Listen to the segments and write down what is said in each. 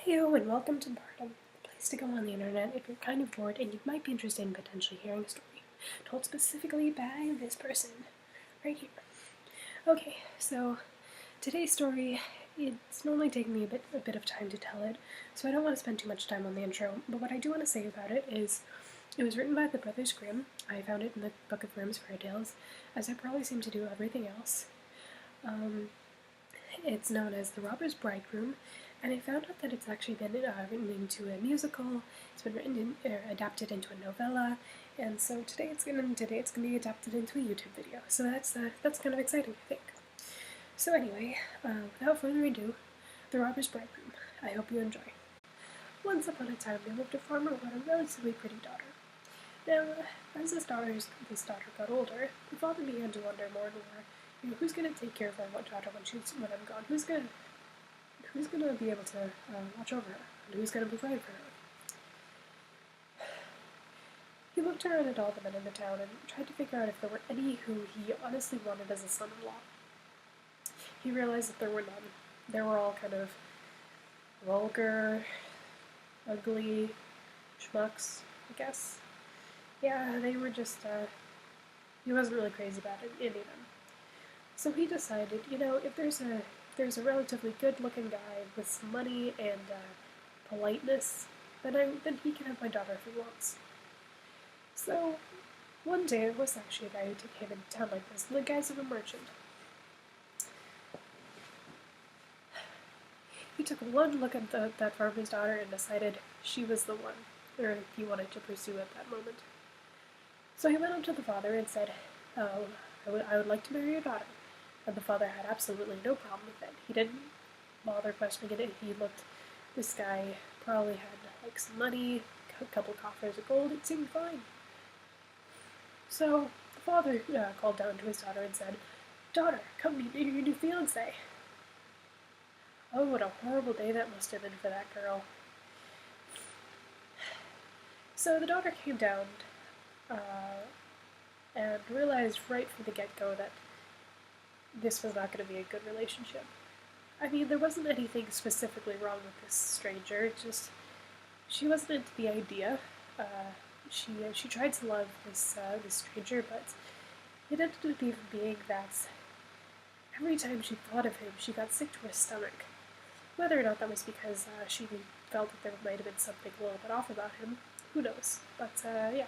Heyo and welcome to Bardom, the place to go on the internet if you're kind of bored and you might be interested in potentially hearing a story told specifically by this person right here. Okay, so today's story, it's normally taking me a bit of time to tell it, so I don't want to spend too much time on the intro, but what I do want to say about it is it was written by the Brothers Grimm. I found it in the Book of Grimm's Fairy Tales, as I probably seem to do everything else. It's known as The Robber's Bridegroom, and I found out that it's actually been written into a musical. It's been adapted into a novella, and so today it's going to be adapted into a YouTube video. So that's kind of exciting, I think. So anyway, without further ado, The Robber's Bridegroom. I hope you enjoy. Once upon a time, there lived a farmer who had a relatively pretty daughter. Now, as this daughter got older, the father began to wonder more and more, who's going to take care of our daughter when I'm gone? Who's going to be able to watch over her? And who's going to provide for her? He looked around at all the men in the town and tried to figure out if there were any who he honestly wanted as a son-in-law. He realized that there were none. They were all kind of vulgar, ugly schmucks, I guess. Yeah, they were just, he wasn't really crazy about any of them. So he decided, if there's a relatively good-looking guy with some money and politeness, then he can have my daughter if he wants. So one day it was actually a guy who came into town like this in the guise of a merchant. He took one look at that farmer's daughter and decided she was the one, or he wanted to pursue at that moment. So he went up to the father and said, I would like to marry your daughter. And the father had absolutely no problem with it. He didn't bother questioning it. This guy probably had some money, a couple coffers of gold. It seemed fine. So the father called down to his daughter and said, "Daughter, come meet your new fiancé." Oh, what a horrible day that must have been for that girl. So the daughter came down and realized right from the get-go that this was not going to be a good relationship. I mean, there wasn't anything specifically wrong with this stranger, just she wasn't into the idea. She tried to love this stranger, but it ended up even being that every time she thought of him, she got sick to her stomach. Whether or not that was because she felt that there might have been something a little bit off about him, who knows? But yeah.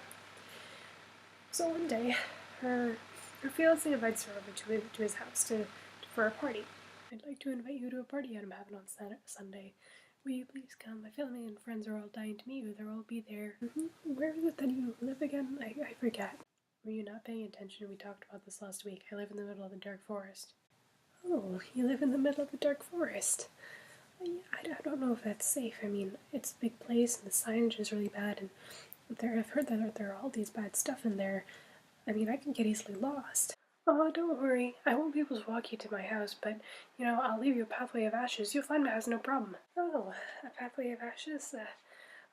So one day, her fiancé invites her over to his house for a party. "I'd like to invite you to a party I'm having on Sunday. Will you please come? My family and friends are all dying to meet you. They'll all be there." Where is it that you live again? I forget. Were you not paying attention? We talked about this last week. I live in the middle of the dark forest. Oh, you live in the middle of the dark forest. I don't know if that's safe. I mean, it's a big place and the signage is really bad, and I've heard that there are all these bad stuff in there. I mean, I can get easily lost. Oh, don't worry. I won't be able to walk you to my house, but, I'll leave you a pathway of ashes. You'll find my house no problem. Oh, a pathway of ashes?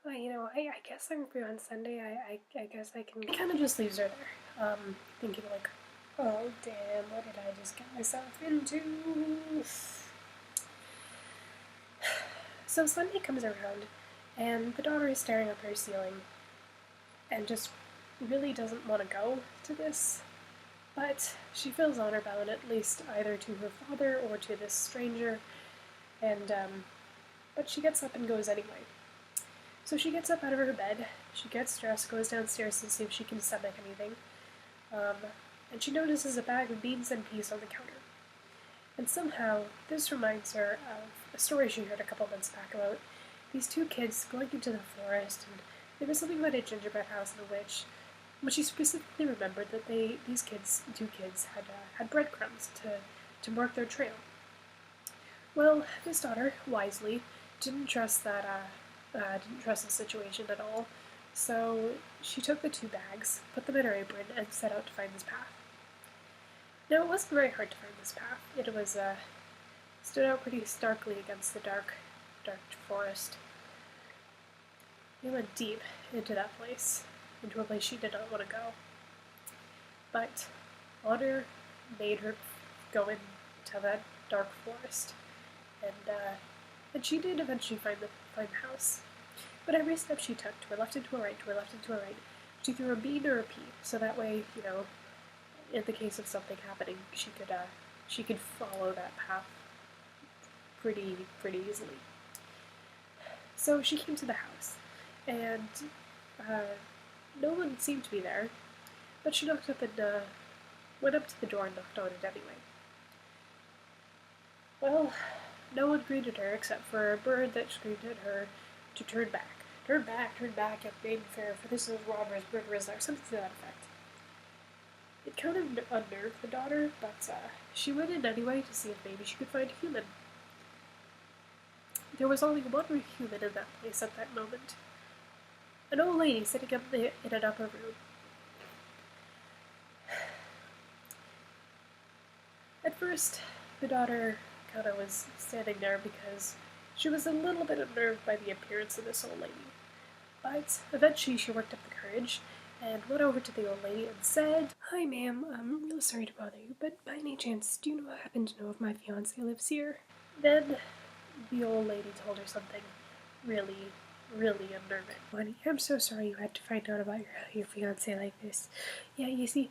Well, I guess I'm free on Sunday. I guess I can... He kind of just leaves her there, thinking like, oh, damn, what did I just get myself into? So Sunday comes around, and the daughter is staring up at her ceiling, and just really doesn't want to go to this, but she feels honor-bound, at least either to her father or to this stranger, and, but she gets up and goes anyway. So she gets up out of her bed, she gets dressed, goes downstairs to see if she can stomach anything, and she notices a bag of beans and peas on the counter. And somehow, this reminds her of a story she heard a couple months back about these two kids going into the forest, and there was something about a gingerbread house in which, but she specifically remembered that these two kids had breadcrumbs to mark their trail. Well, this daughter, wisely, didn't trust the situation at all, so she took the two bags, put them in her apron, and set out to find this path. Now, it wasn't very hard to find this path. It was, stood out pretty starkly against the dark forest. They went deep into that place, into a place she did not want to go. But honor made her go into that dark forest, and and she did eventually find the house. But every step she took, to her left and to her right, to her left and to her right, she threw a B or a P, so that way, in the case of something happening, she could follow that path pretty easily. So she came to the house, and no one seemed to be there, but she knocked up and went up to the door and knocked on it anyway. Well, no one greeted her except for a bird that screamed at her to turn back. Turn back, young maiden fair, for this is robbers, murderers, or something to that effect. It kind of unnerved the daughter, but she went in anyway to see if maybe she could find a human. There was only one human in that place at that moment. An old lady sitting up in an upper room. At first, the daughter kind of was standing there because she was a little bit unnerved by the appearance of this old lady. But eventually she worked up the courage and went over to the old lady and said, "Hi, ma'am, I'm real sorry to bother you, but by any chance, do you happen to know if my fiancé lives here?" Then the old lady told her something really unnerving. "Honey, I'm so sorry you had to find out about your fiancé like this. Yeah, you see,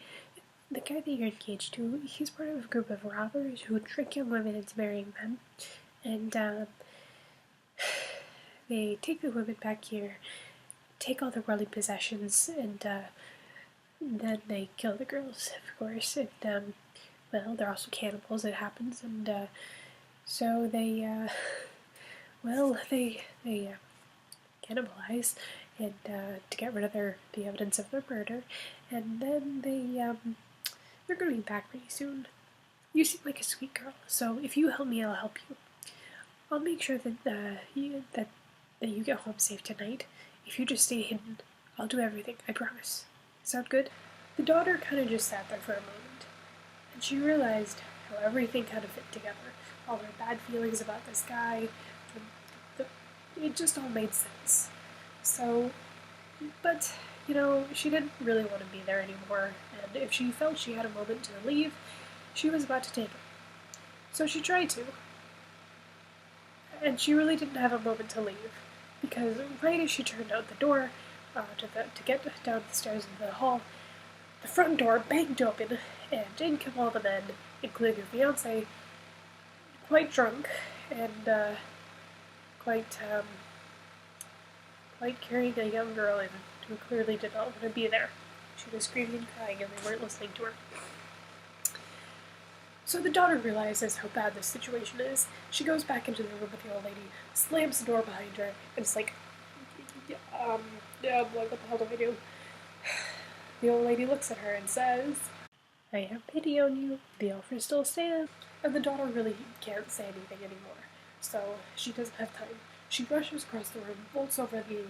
the guy that you're engaged to, he's part of a group of robbers who trick young women into marrying them, and they take the women back here, take all the worldly possessions, and then they kill the girls, of course, and well, they're also cannibals, it happens, and so they cannibalize and to get rid of the evidence of their murder, and then they're going to be back pretty soon. You seem like a sweet girl, so if you help me, I'll help you. I'll make sure that you get home safe tonight. If you just stay hidden, I'll do everything, I promise. Sound good?" The daughter kind of just sat there for a moment, and she realized how everything kind of fit together. All her bad feelings about this guy, it just all made sense. So, but, she didn't really want to be there anymore, and if she felt she had a moment to leave, she was about to take it. So she tried to. And she really didn't have a moment to leave, because right as she turned out the door to get down the stairs into the hall, the front door banged open, and in come all the men, including her fiancé, quite drunk and quite carrying a young girl in who clearly did not want to be there. She was screaming and crying, and they weren't listening to her. So the daughter realizes how bad this situation is. She goes back into the room with the old lady, slams the door behind her, and it's like, what the hell do I do? The old lady looks at her and says, "I have pity on you. The offer still stands." And the daughter really can't say anything anymore, so she doesn't have time. She rushes across the room, bolts over the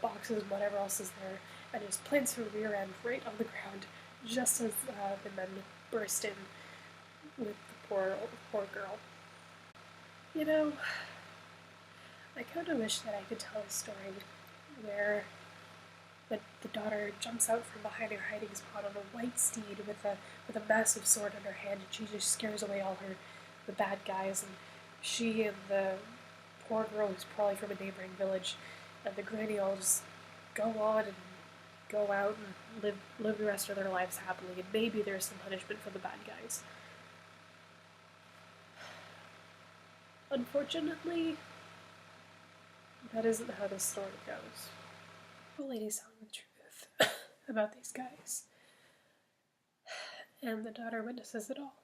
boxes and whatever else is there, and just plants her rear end right on the ground, just as the men burst in with the poor girl. I kind of wish that I could tell a story where the daughter jumps out from behind her hiding spot on a white steed with a massive sword in her hand, and she just scares away all the bad guys, and she and the poor girl who's probably from a neighboring village and the granny all just go on and go out and live the rest of their lives happily, and maybe there's some punishment for the bad guys. Unfortunately, that isn't how this story goes. The lady's telling the truth about these guys, and the daughter witnesses it all.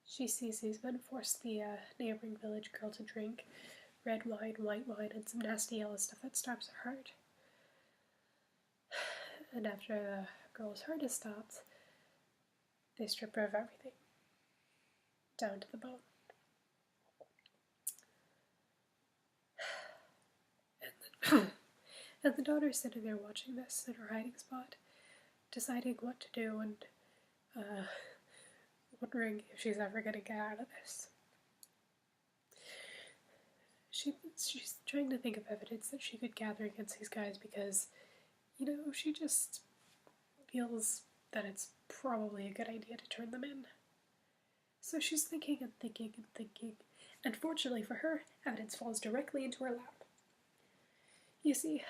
She sees these men force the neighboring village girl to drink red wine, white wine, and some nasty yellow stuff that stops her heart. And after the girl's heart is stopped, they strip her of everything, down to the bone. And the daughter's sitting there watching this in her hiding spot, deciding what to do and wondering if she's ever going to get out of this. She's trying to think of evidence that she could gather against these guys because, she just feels that it's probably a good idea to turn them in. So she's thinking and thinking and thinking, And fortunately for her, evidence falls directly into her lap. You see,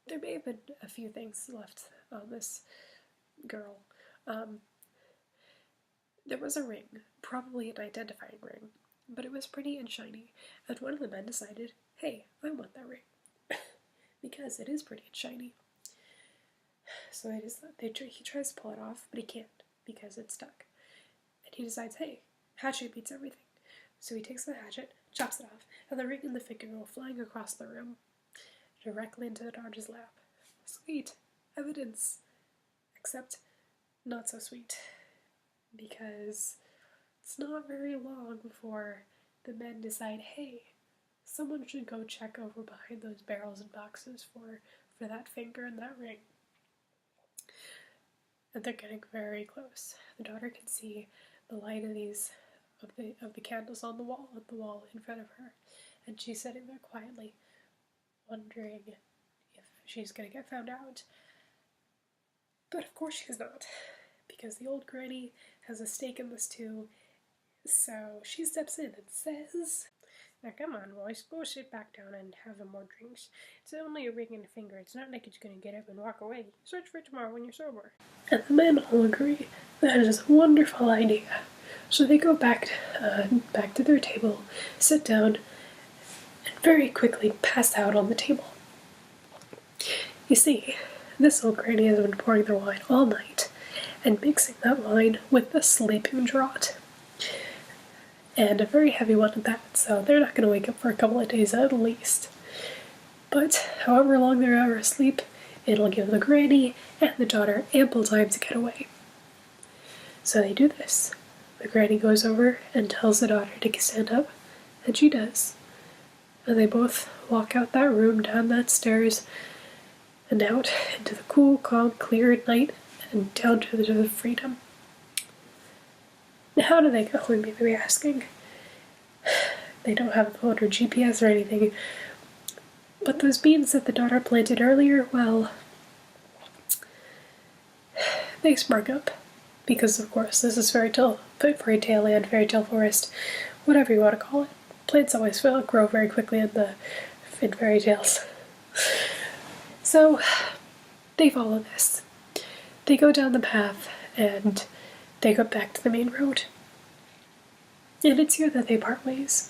there may have been a few things left on this girl. Um, there was a ring, probably an identifying ring, but it was pretty and shiny, and one of the men decided, hey, I want that ring, because it is pretty and shiny. So he tries to pull it off, but he can't, because it's stuck. And he decides, hey, hatchet beats everything. So he takes the hatchet, chops it off, and the ring and the finger go flying across the room, directly into the daughter's lap. Sweet. Evidence. Except not so sweet. Because it's not very long before the men decide, hey, someone should go check over behind those barrels and boxes for that finger and that ring. And they're getting very close. The daughter can see the light of the candles on the wall in front of her, and she's sitting there quietly, wondering if she's gonna get found out. But of course she's not, because the old granny has a stake in this too. So she steps in and says, now come on, boys, go sit back down and have some more drinks. It's only a ring and a finger. It's not like it's gonna get up and walk away. Search for it tomorrow when you're sober. And the men all agree that is a wonderful idea. So they go back to their table, sit down, and very quickly pass out on the table. You see, this old granny has been pouring their wine all night, and mixing that wine with a sleeping draught. And a very heavy one at that, so they're not going to wake up for a couple of days at least. But however long they're ever asleep, it'll give the granny and the daughter ample time to get away. So they do this. The granny goes over and tells the daughter to stand up, and she does. And they both walk out that room, down that stairs, and out into the cool, calm, clear night, and down to the freedom. Now, how do they go home, you may be asking? They don't have a phone or GPS or anything. But those beans that the daughter planted earlier, well, they sprung up. Because, of course, this is fairy tale land, fairy tale forest, whatever you want to call it. Plants always grow very quickly in fairy tales. So, they follow this. They go down the path, and they go back to the main road. And it's here that they part ways.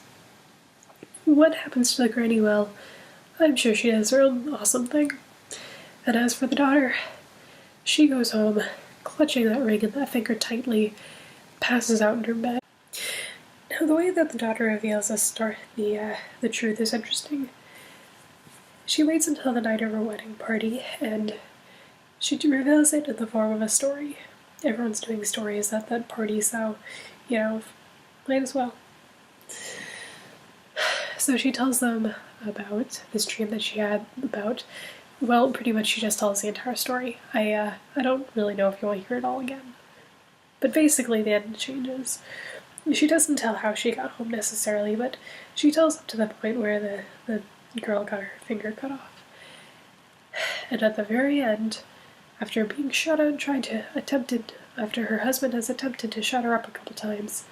What happens to the granny? Well, I'm sure she does her own awesome thing. And as for the daughter, she goes home, clutching that ring and that finger tightly, passes out in her bed. Now, the way that the daughter reveals the truth is interesting. She waits until the night of her wedding party, and she reveals it in the form of a story. Everyone's doing stories at that party, so, might as well. So she tells them about this dream that she had about, well, pretty much she just tells the entire story. I don't really know if you want to hear it all again. But basically the end changes. She doesn't tell how she got home necessarily, but she tells up to the point where the girl got her finger cut off. And at the very end, after being shut out after her husband has attempted to shut her up a couple times,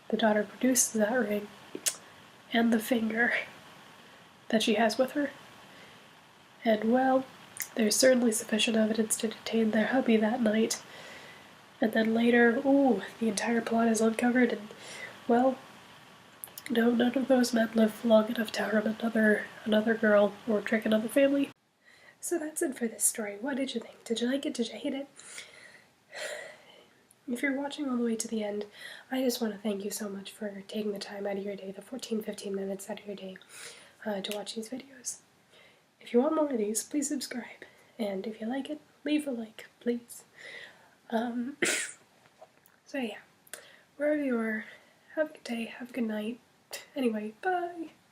the daughter produces that ring and the finger that she has with her. And well, there's certainly sufficient evidence to detain their hubby that night. And then later, the entire plot is uncovered, and well, no, none of those men live long enough to harm another girl or trick another family. So that's it for this story. What did you think? Did you like it? Did you hate it? If you're watching all the way to the end, I just want to thank you so much for taking the time out of your day, the 15 minutes out of your day, to watch these videos. If you want more of these, please subscribe. And if you like it, leave a like, please. So yeah, wherever you are, have a good day, have a good night. Anyway, bye!